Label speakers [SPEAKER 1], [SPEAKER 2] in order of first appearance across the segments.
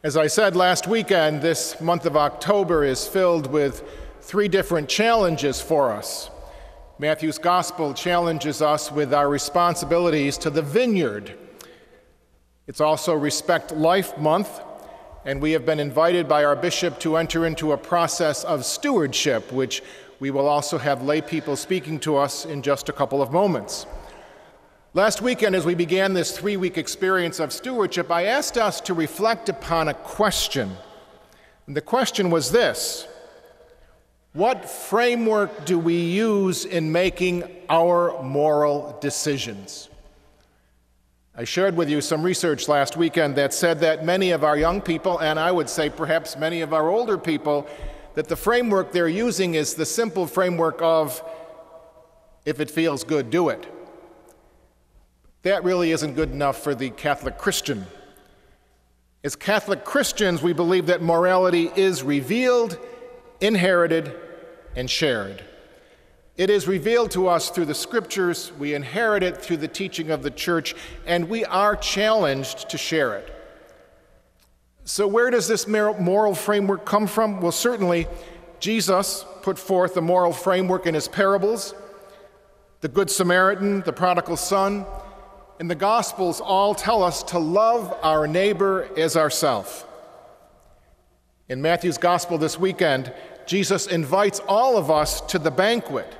[SPEAKER 1] As I said last weekend, this month of October is filled with three different challenges for us. Matthew's gospel challenges us with our responsibilities to the vineyard. It's also Respect Life Month, and we have been invited by our bishop to enter into a process of stewardship, which we will also have lay people speaking to us in just a couple of moments. Last weekend, as we began this 3-week experience of stewardship, I asked us to reflect upon a question. And the question was this: what framework do we use in making our moral decisions? I shared with you some research last weekend that said that many of our young people, and I would say perhaps many of our older people, that the framework they're using is the simple framework of, if it feels good, do it. That really isn't good enough for the Catholic Christian. As Catholic Christians, we believe that morality is revealed, inherited, and shared. It is revealed to us through the Scriptures, we inherit it through the teaching of the Church, and we are challenged to share it. So where does this moral framework come from? Well, certainly, Jesus put forth the moral framework in his parables. The Good Samaritan, the prodigal son, and the Gospels all tell us to love our neighbor as ourselves. In Matthew's Gospel this weekend, Jesus invites all of us to the banquet,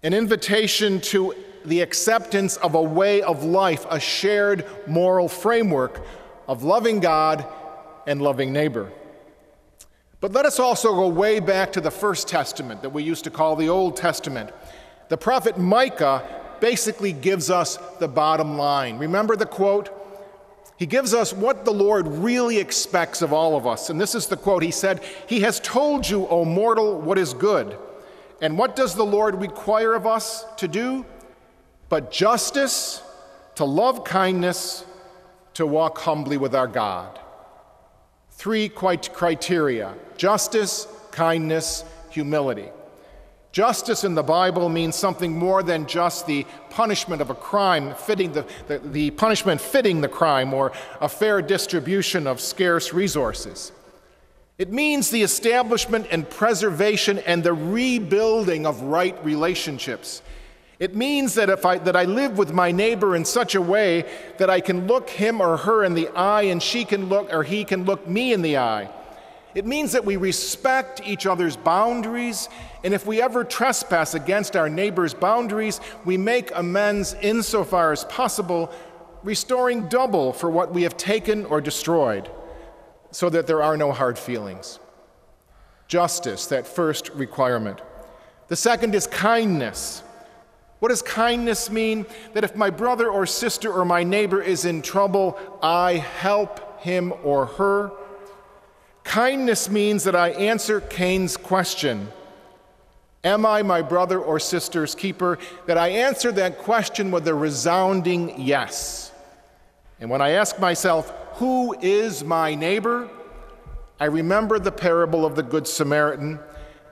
[SPEAKER 1] an invitation to the acceptance of a way of life, a shared moral framework of loving God and loving neighbor. But let us also go way back to the First Testament that we used to call the Old Testament. The prophet Micah basically gives us the bottom line. Remember the quote? He gives us what the Lord really expects of all of us. And this is the quote. He said, "He has told you, O mortal, what is good. And what does the Lord require of us to do? But justice, to love kindness, to walk humbly with our God." 3 criteria: justice, kindness, humility. Justice in the Bible means something more than just the punishment of a crime, fitting the punishment fitting the crime, or a fair distribution of scarce resources. It means the establishment and preservation and the rebuilding of right relationships. It means that I live with my neighbor in such a way that I can look him or her in the eye and he can look me in the eye. It means that we respect each other's boundaries, and if we ever trespass against our neighbor's boundaries, we make amends insofar as possible, restoring double for what we have taken or destroyed, so that there are no hard feelings. Justice, that first requirement. The second is kindness. What does kindness mean? That if my brother or sister or my neighbor is in trouble, I help him or her. Kindness means that I answer Cain's question, am I my brother or sister's keeper? That I answer that question with a resounding yes. And when I ask myself, who is my neighbor? I remember the parable of the Good Samaritan,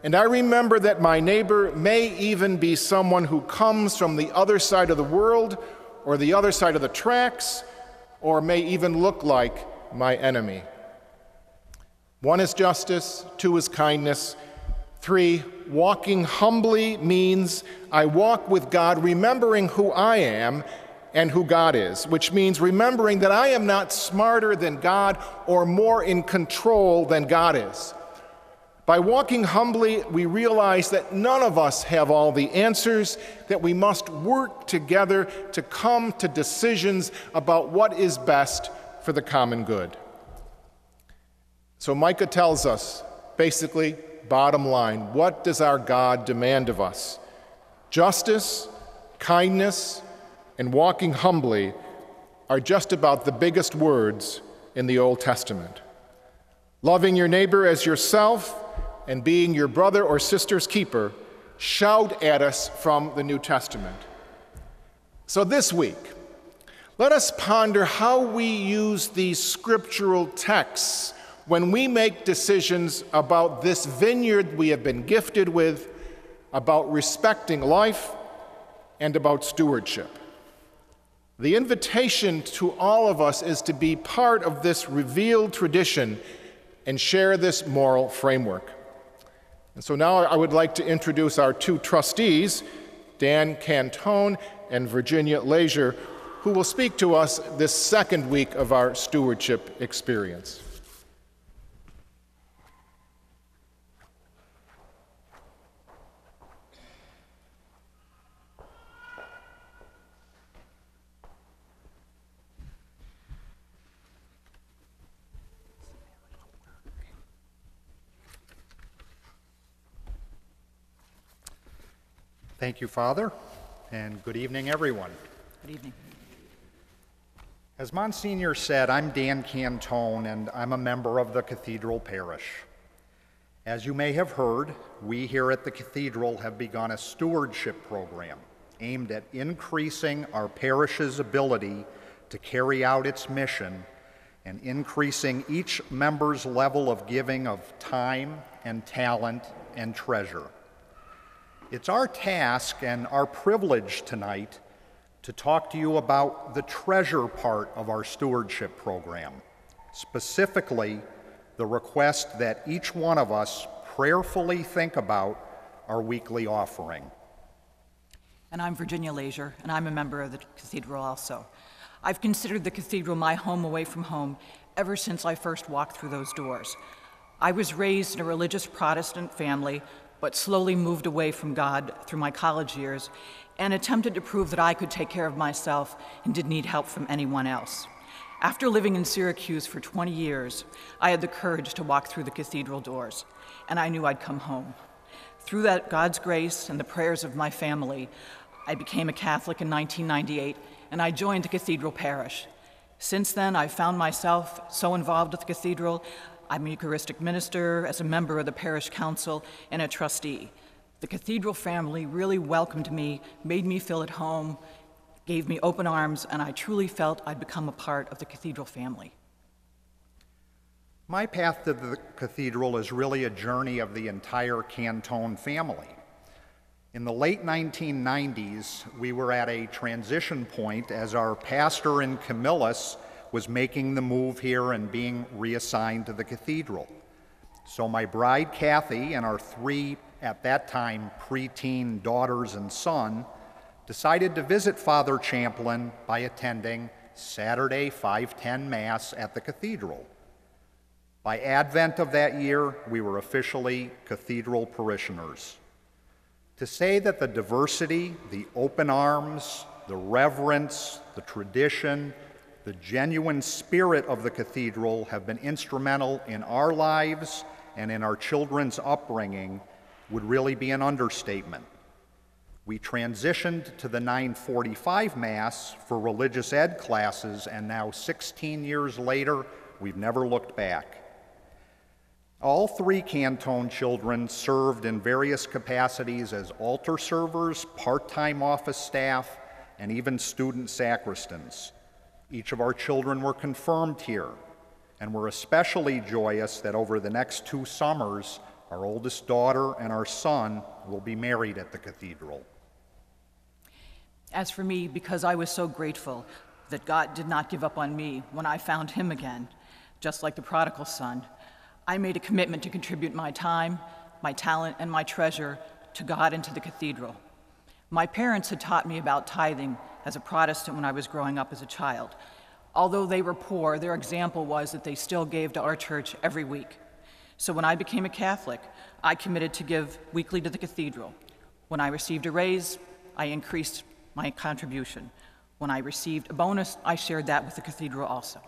[SPEAKER 1] and I remember that my neighbor may even be someone who comes from the other side of the world, or the other side of the tracks, or may even look like my enemy. 1 is justice, 2 is kindness. 3, walking humbly means I walk with God remembering who I am and who God is, which means remembering that I am not smarter than God or more in control than God is. By walking humbly, we realize that none of us have all the answers, that we must work together to come to decisions about what is best for the common good. So Micah tells us, basically, bottom line, what does our God demand of us? Justice, kindness, and walking humbly are just about the biggest words in the Old Testament. Loving your neighbor as yourself and being your brother or sister's keeper shout at us from the New Testament. So this week, let us ponder how we use these scriptural texts when we make decisions about this vineyard we have been gifted with, about respecting life, and about stewardship. The invitation to all of us is to be part of this revealed tradition and share this moral framework. And so now I would like to introduce our two trustees, Dan Cantone and Virginia Leasure, who will speak to us this second week of our stewardship experience.
[SPEAKER 2] Thank you, Father, and good evening, everyone.
[SPEAKER 3] Good evening.
[SPEAKER 2] As Monsignor said, I'm Dan Cantone, and I'm a member of the Cathedral Parish. As you may have heard, we here at the Cathedral have begun a stewardship program aimed at increasing our parish's ability to carry out its mission and increasing each member's level of giving of time and talent and treasure. It's our task and our privilege tonight to talk to you about the treasure part of our stewardship program, specifically the request that each one of us prayerfully think about our weekly offering.
[SPEAKER 3] And I'm Virginia Leasure, and I'm a member of the Cathedral also. I've considered the Cathedral my home away from home ever since I first walked through those doors. I was raised in a religious Protestant family, but slowly moved away from God through my college years and attempted to prove that I could take care of myself and didn't need help from anyone else. After living in Syracuse for 20 years, I had the courage to walk through the Cathedral doors, and I knew I'd come home. Through that God's grace and the prayers of my family, I became a Catholic in 1998, and I joined the Cathedral Parish. Since then, I've found myself so involved with the Cathedral. I'm a Eucharistic minister, as a member of the parish council, and a trustee. The Cathedral family really welcomed me, made me feel at home, gave me open arms, and I truly felt I'd become a part of the Cathedral family.
[SPEAKER 2] My path to the Cathedral is really a journey of the entire Cantone family. In the late 1990s, we were at a transition point as our pastor in Camillus was making the move here and being reassigned to the Cathedral. So my bride, Kathy, and our three, at that time, preteen daughters and son, decided to visit Father Champlin by attending Saturday 5:10 Mass at the Cathedral. By Advent of that year, we were officially Cathedral parishioners. To say that the diversity, the open arms, the reverence, the tradition, the genuine spirit of the Cathedral have been instrumental in our lives and in our children's upbringing would really be an understatement. We transitioned to the 9:45 Mass for religious ed classes, and now 16 years later, we've never looked back. All three Cantone children served in various capacities as altar servers, part-time office staff, and even student sacristans. Each of our children were confirmed here, and we're especially joyous that over the next 2 summers, our oldest daughter and our son will be married at the Cathedral.
[SPEAKER 3] As for me, because I was so grateful that God did not give up on me when I found him again, just like the prodigal son, I made a commitment to contribute my time, my talent, and my treasure to God and to the Cathedral. My parents had taught me about tithing as a Protestant when I was growing up as a child. Although they were poor, their example was that they still gave to our church every week. So when I became a Catholic, I committed to give weekly to the Cathedral. When I received a raise, I increased my contribution. When I received a bonus, I shared that with the Cathedral also.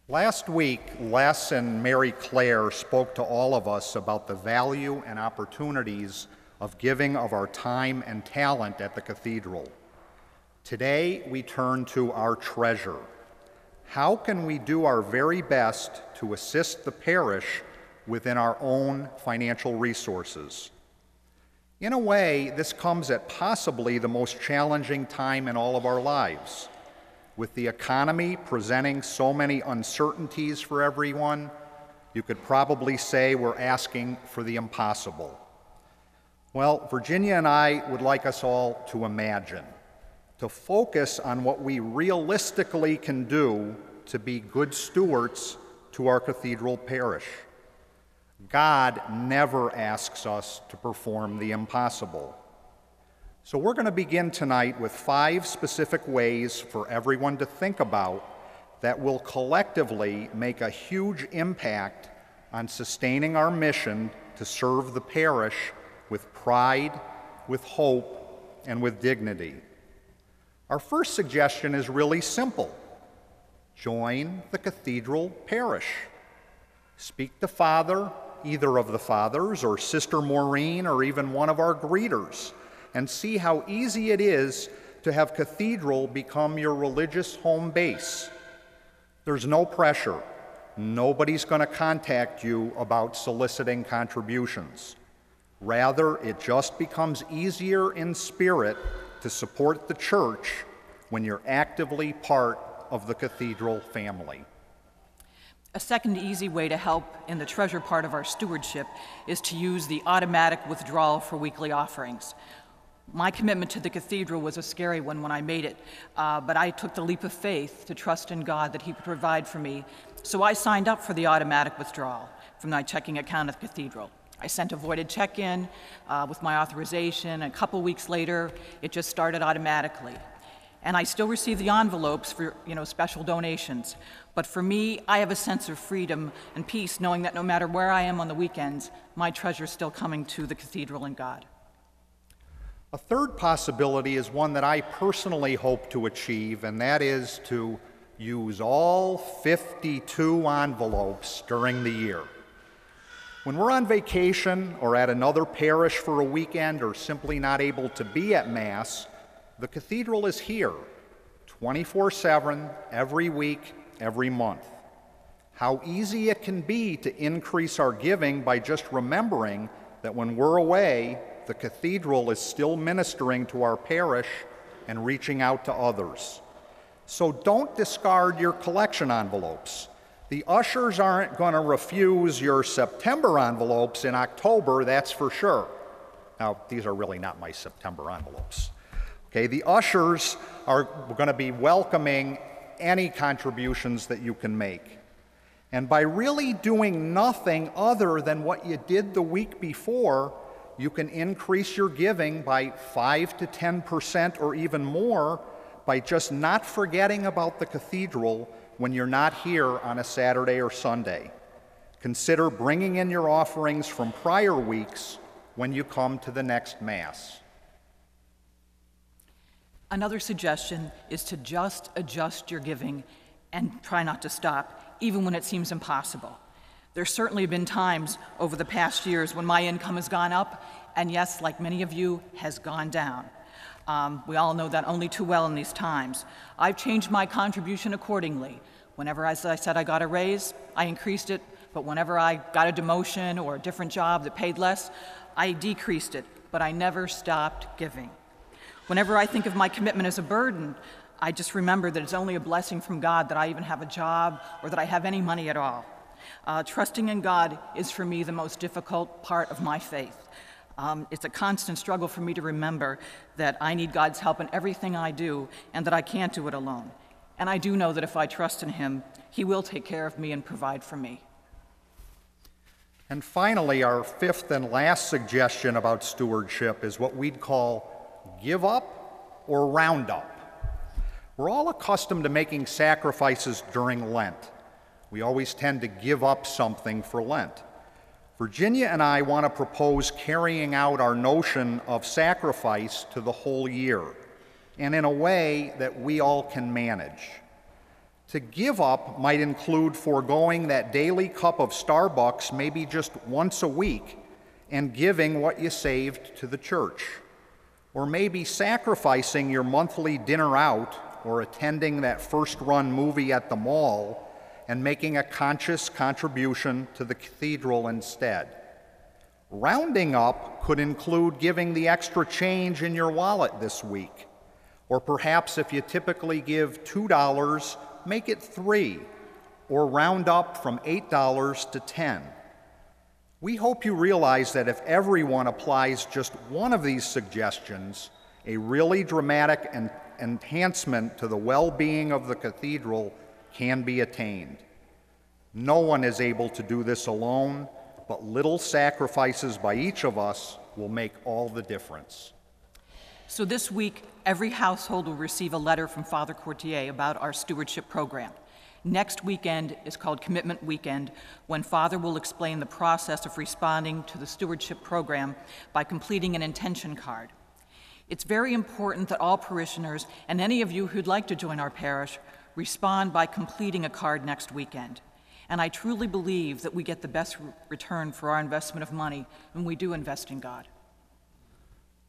[SPEAKER 2] Last week, Les and Mary Claire spoke to all of us about the value and opportunities of giving of our time and talent at the Cathedral. Today, we turn to our treasure. How can we do our very best to assist the parish within our own financial resources? In a way, this comes at possibly the most challenging time in all of our lives. With the economy presenting so many uncertainties for everyone, you could probably say we're asking for the impossible. Well, Virginia and I would like us all to imagine to focus on what we realistically can do to be good stewards to our cathedral parish. God never asks us to perform the impossible. So we're going to begin tonight with 5 specific ways for everyone to think about that will collectively make a huge impact on sustaining our mission to serve the parish with pride, with hope, and with dignity. Our first suggestion is really simple. Join the cathedral parish. Speak to Father, either of the fathers, or Sister Maureen, or even one of our greeters, and see how easy it is to have Cathedral become your religious home base. There's no pressure. Nobody's going to contact you about soliciting contributions. Rather, it just becomes easier in spirit to support the church when you're actively part of the Cathedral family.
[SPEAKER 3] A second easy way to help in the treasure part of our stewardship is to use the automatic withdrawal for weekly offerings. My commitment to the Cathedral was a scary one when I made it, but I took the leap of faith to trust in God that He could provide for me. So I signed up for the automatic withdrawal from my checking account at the Cathedral. I sent a voided check in with my authorization, and a couple weeks later, it just started automatically. And I still receive the envelopes for, special donations. But for me, I have a sense of freedom and peace knowing that no matter where I am on the weekends, my treasure is still coming to the Cathedral and God.
[SPEAKER 2] A third possibility is one that I personally hope to achieve, and that is to use all 52 envelopes during the year. When we're on vacation or at another parish for a weekend or simply not able to be at Mass, the Cathedral is here 24/7, every week, every month. How easy it can be to increase our giving by just remembering that when we're away, the Cathedral is still ministering to our parish and reaching out to others. So don't discard your collection envelopes. The ushers aren't going to refuse your September envelopes in October, that's for sure. Now, these are really not my September envelopes. Okay, the ushers are going to be welcoming any contributions that you can make. And by really doing nothing other than what you did the week before, you can increase your giving by 5 to 10% or even more by just not forgetting about the Cathedral when you're not here on a Saturday or Sunday. Consider bringing in your offerings from prior weeks when you come to the next Mass.
[SPEAKER 3] Another suggestion is to just adjust your giving and try not to stop, even when it seems impossible. There's certainly been times over the past years when my income has gone up, and yes, like many of you, has gone down. We all know that only too well in these times. I've changed my contribution accordingly. Whenever, as I said, I got a raise, I increased it, but whenever I got a demotion or a different job that paid less, I decreased it, but I never stopped giving. Whenever I think of my commitment as a burden, I just remember that it's only a blessing from God that I even have a job or that I have any money at all. Trusting in God is for me the most difficult part of my faith. It's a constant struggle for me to remember that I need God's help in everything I do and that I can't do it alone. And I do know that if I trust in Him, He will take care of me and provide for me.
[SPEAKER 2] And finally, our fifth and last suggestion about stewardship is what we'd call give up or round up. We're all accustomed to making sacrifices during Lent. We always tend to give up something for Lent. Virginia and I want to propose carrying out our notion of sacrifice to the whole year, and in a way that we all can manage. To give up might include foregoing that daily cup of Starbucks maybe just once a week and giving what you saved to the church. Or maybe sacrificing your monthly dinner out or attending that first-run movie at the mall and making a conscious contribution to the Cathedral instead. Rounding up could include giving the extra change in your wallet this week. Or perhaps if you typically give $2, make it $3, or round up from $8 to $10. We hope you realize that if everyone applies just one of these suggestions, a really dramatic and enhancement to the well-being of the cathedral can be attained. No one is able to do this alone, but little sacrifices by each of us will make all the difference.
[SPEAKER 3] So this week, every household will receive a letter from Father Quartier about our stewardship program. Next weekend is called Commitment Weekend, when Father will explain the process of responding to the stewardship program by completing an intention card. It's very important that all parishioners, and any of you who'd like to join our parish, respond by completing a card next weekend. And I truly believe that we get the best return for our investment of money when we do invest in God.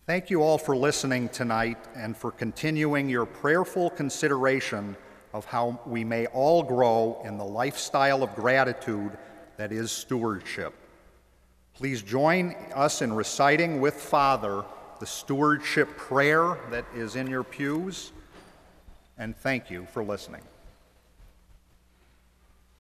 [SPEAKER 2] Thank you all for listening tonight and for continuing your prayerful consideration of how we may all grow in the lifestyle of gratitude that is stewardship. Please join us in reciting with Father the stewardship prayer that is in your pews, and thank you for listening.